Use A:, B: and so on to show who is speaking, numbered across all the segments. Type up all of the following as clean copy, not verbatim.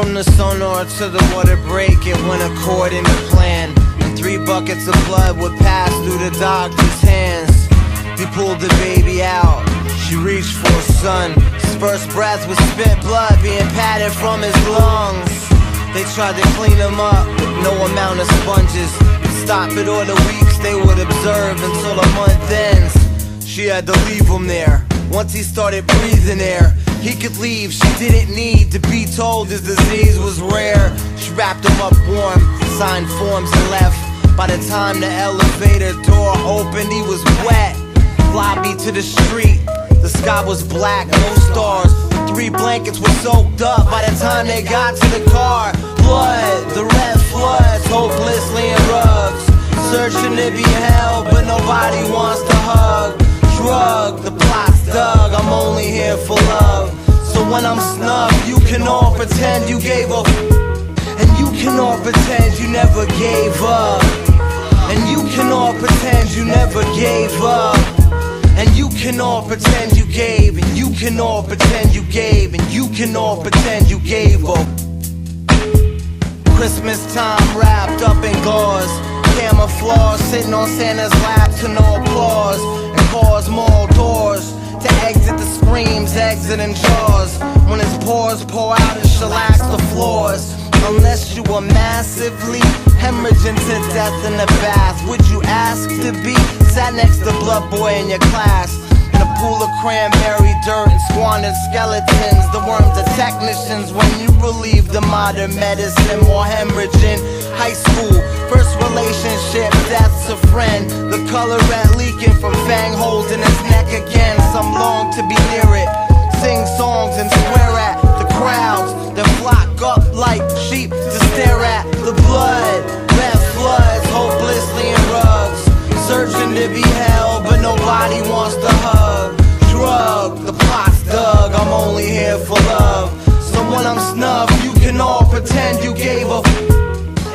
A: From the sonar to the water break, it went according to plan. And 3 buckets of blood would pass through the doctor's hands. He pulled the baby out, she reached for her son. His first breath was spit blood being patted from his lungs. They tried to clean him up with no amount of sponges. Stop it all the weeks they would observe until a month ends. She had to leave him there. Once he started breathing air, he could leave. She didn't need to be told his disease was rare. She wrapped him up warm, signed forms and left. By the time the elevator door opened, he was wet. Lobby to the street, the sky was black, no stars. 3 blankets were soaked up by the time they got to the car. Blood, the red floods, hopelessly in rugs. Searching to be held, but nobody wants to hug. Drug, the plot's dug, I'm only here for love. So when I'm snubbed, you can all pretend you gave up. And you can all pretend you never gave up. And you can all pretend you never gave up. And you can all pretend you gave. And you can all pretend you gave. And you can all pretend you gave up. Christmas time wrapped up in gauze, camouflage, sitting on Santa's lap to no applause. And cause more doors to exit the screams, exiting jaws. When his pores pour out and shellax the floors. Unless you were massively hemorrhaging to death in the bath, would you ask to be sat next to Blood Boy in your class? In a pool of cranberry dirt and squandered skeletons. The worms are technicians when you relieve the modern medicine. More hemorrhaging. High school, first relationship, death's a friend. The color red leaking from fang holes in his neck again. Some long to be near it, sing songs and swear at the crowds that flock up like sheep to stare at the blood. Red floods, hopelessly in rugs. Searching to be held, but nobody wants to hug. Drug, the plot's dug, I'm only here for love. So when I'm snubbed, you can all pretend you gave up.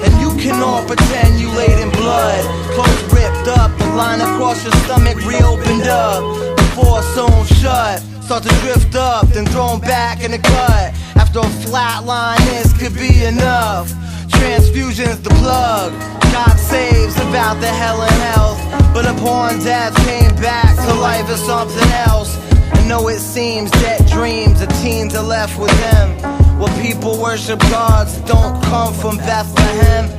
A: And you can all pretend you laid in blood. Clothes ripped up, the line across your stomach reopened up. Before sewn shut, start to drift up, then thrown back in the cut. After a flat line, this could be enough. Transfusion's the plug, God saves about the hell and health. But upon death came back to life as something else. And though it seems dead dreams, the teens are left with them. Well, people worship gods that don't come from Bethlehem.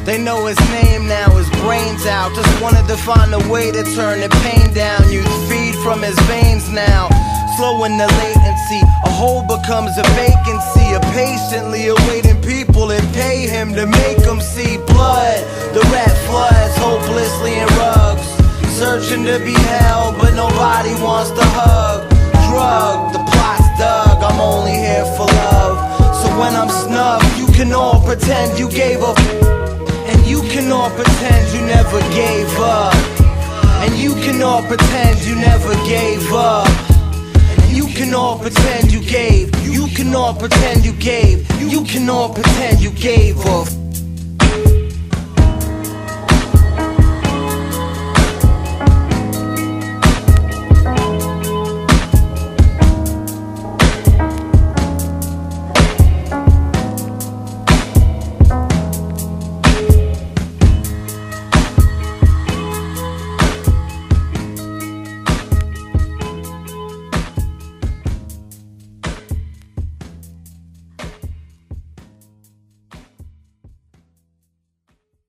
A: They know his name now, his brains out. Just wanted to find a way to turn the pain down. You'd feed from his veins now, slowing the latency. A hole becomes a vacancy. A patiently awaiting people that pay him to make them see blood. The red floods, hopelessly in rugs. Searching to be held, but nobody wants to hug. Drug, the plot's dug, I'm only here for love. So when I'm snubbed, you can all pretend you gave up. And you can all pretend you never gave up. And you can all pretend you never gave up. And you can all pretend you gave. You can all pretend you gave. You can all pretend you gave up.